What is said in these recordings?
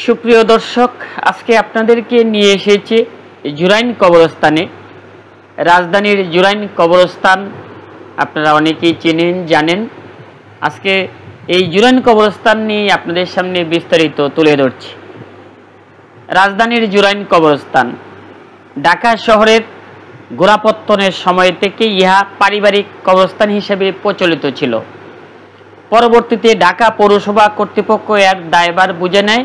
সুপ্রিয় দর্শক, আজকে আপনাদেরকে নিয়ে এসেছি জুরাইন কবরস্থানে। রাজধানীর জুরাইন কবরস্থান আপনারা অনেকেই চেনেন, জানেন। আজকে এই জুরাইন কবরস্থান নিয়ে আপনাদের সামনে বিস্তারিত তুলে ধরছি। রাজধানীর জুরাইন কবরস্থান ঢাকা শহরের গোড়াপত্তনের সময় থেকে ইহা পারিবারিক কবরস্থান হিসেবে প্রচলিত ছিল। পরবর্তীতে ঢাকা পৌরসভা কর্তৃপক্ষ এর দায়ভার বুঝে নেয়।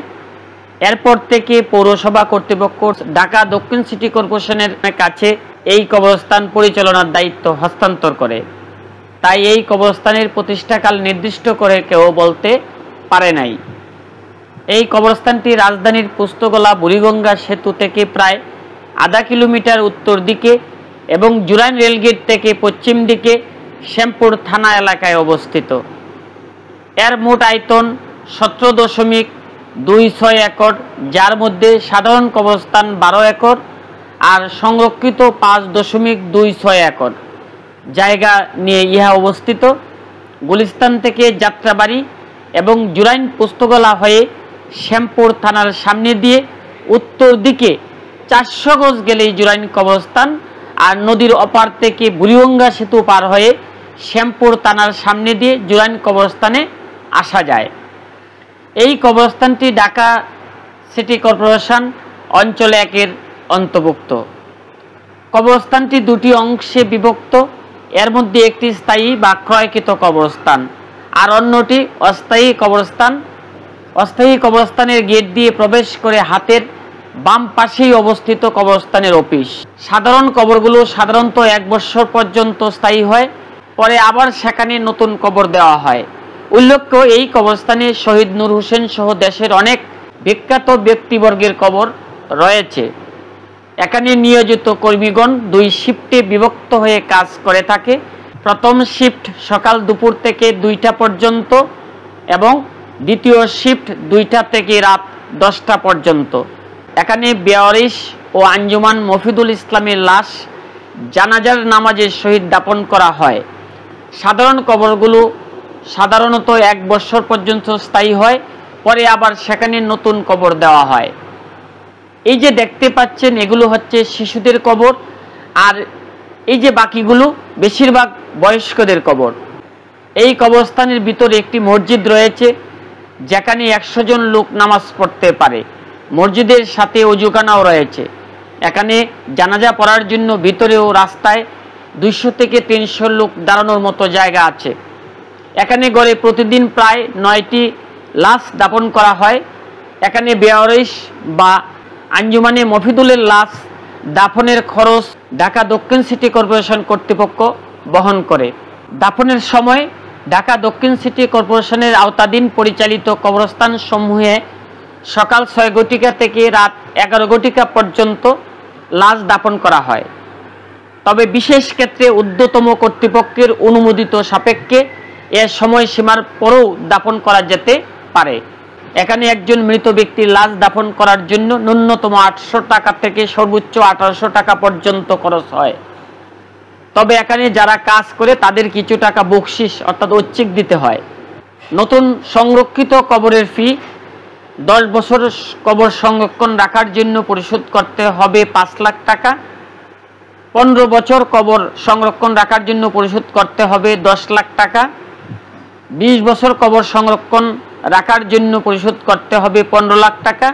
এরপর থেকে পৌরসভা কর্তৃপক্ষ ঢাকা দক্ষিণ সিটি কর্পোরেশনের কাছে এই কবরস্থান পরিচালনার দায়িত্ব হস্তান্তর করে। তাই এই কবরস্থানের প্রতিষ্ঠাকাল নির্দিষ্ট করে কেউ বলতে পারে নাই। এই কবরস্থানটি রাজধানীর পুস্তকলা বুড়িগঙ্গা সেতু থেকে প্রায় আধা কিলোমিটার উত্তর দিকে এবং জুরাইন রেলগেট থেকে পশ্চিম দিকে শ্যামপুর থানা এলাকায় অবস্থিত। এর মোট আয়তন 17.26 একর, যার মধ্যে সাধারণ কবরস্থান 12 একর আর সংরক্ষিত 5.26 একর জায়গা নিয়ে ইহা অবস্থিত। গুলিস্তান থেকে যাত্রাবাড়ি এবং জুরাইন পুস্তকলা হয়ে শ্যামপুর থানার সামনে দিয়ে উত্তর দিকে 400 গজ গেলেই জুরাইন কবরস্থান, আর নদীর অপার থেকে বুড়িগঙ্গা সেতু পার হয়ে শ্যামপুর থানার সামনে দিয়ে জুরাইন কবরস্থানে আসা যায়। এই কবরস্থানটি ঢাকা সিটি কর্পোরেশন অঞ্চল 1-এর অন্তর্ভুক্ত। কবরস্থানটি দুটি অংশে বিভক্ত। এর মধ্যে একটি স্থায়ী বা ক্রয়কৃত কবরস্থান আর অন্যটি অস্থায়ী কবরস্থান। অস্থায়ী কবরস্থানের গেট দিয়ে প্রবেশ করে হাতের বাম পাশেই অবস্থিত কবরস্থানের অফিস। সাধারণ কবরগুলো সাধারণত 1 বছর পর্যন্ত স্থায়ী হয়, পরে আবার সেখানে নতুন কবর দেওয়া হয়। উল্লেখ্য, এই কবরস্থানে শহীদ নূর হোসেন সহ দেশের অনেক বিখ্যাত ব্যক্তিবর্গের কবর রয়েছে। এখানে নিয়োজিত কর্মীগণ 2 শিফটে বিভক্ত হয়ে কাজ করে থাকে। প্রথম শিফট সকাল দুপুর থেকে 2টা পর্যন্ত এবং দ্বিতীয় শিফট 2টা থেকে রাত 10টা পর্যন্ত। এখানে বেওয়ারিশ ও আঞ্জুমান মফিদুল ইসলামের লাশ জানাজার নামাজের সহিত দাপন করা হয়। সাধারণ কবরগুলো সাধারণত 1 বছর পর্যন্ত স্থায়ী হয়, পরে আবার সেখানে নতুন কবর দেওয়া হয়। এই যে দেখতে পাচ্ছেন, এগুলো হচ্ছে শিশুদের কবর, আর এই যে বাকিগুলো বেশিরভাগ বয়স্কদের কবর। এই কবরস্থানের ভিতরে একটি মসজিদ রয়েছে, যেখানে 100 জন লোক নামাজ পড়তে পারে। মসজিদের সাথে অজুখানাও রয়েছে। এখানে জানাজা পড়ার জন্য ভিতরেও রাস্তায় 200 থেকে 300 লোক দাঁড়ানোর মতো জায়গা আছে। এখানে গড়ে প্রতিদিন প্রায় 9টি লাশ দাপন করা হয়। এখানে বেওয়ারিশ বা আঞ্জুমানে মফিদুলের লাশ দাফনের খরচ ঢাকা দক্ষিণ সিটি কর্পোরেশন কর্তৃপক্ষ বহন করে। দাফনের সময় ঢাকা দক্ষিণ সিটি কর্পোরেশনের আওতাধীন পরিচালিত কবরস্থান সমূহে সকাল 6 ঘটিকা থেকে রাত 11 ঘটিকা পর্যন্ত লাশ দাফন করা হয়। তবে বিশেষ ক্ষেত্রে ঊর্ধ্বতম কর্তৃপক্ষের অনুমোদিত সাপেক্ষে এর সময়সীমার পরেও দাফন করা যেতে পারে। এখানে একজন মৃত ব্যক্তির লাশ দাফন করার জন্য ন্যূনতম 800 টাকা থেকে সর্বোচ্চ 1800 টাকা পর্যন্ত খরচ হয়। তবে এখানে যারা কাজ করে তাদের কিছু টাকা বকশিশ অর্থাৎ ঐচ্ছিক দিতে হয়। নতুন সংরক্ষিত কবরের ফি 10 বছর কবর সংরক্ষণ রাখার জন্য পরিশোধ করতে হবে 5 লাখ টাকা। 15 বছর কবর সংরক্ষণ রাখার জন্য পরিশোধ করতে হবে 10 লাখ টাকা। 20 বছর কবর সংরক্ষণ রাখার জন্য পরিশোধ করতে হবে 15 লাখ টাকা।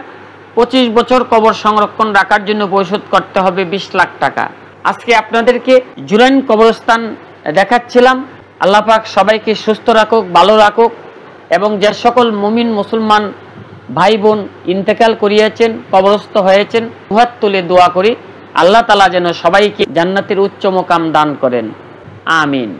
25 বছর কবর সংরক্ষণ রাখার জন্য পরিশোধ করতে হবে 20 লাখ টাকা। আজকে আপনাদেরকে জুরাইন কবরস্থান দেখাচ্ছিলাম। আল্লাহ পাক সবাইকে সুস্থ রাখুক, ভালো রাখুক, এবং যে সকল মুমিন মুসলমান ভাই বোন ইন্তেকাল করিয়েছেন, কবরস্থ হয়েছেন, দুহাত তুলে দোয়া করি আল্লাহ তাআলা যেন সবাইকে জান্নাতের উচ্চ মোকাম দান করেন। আমিন।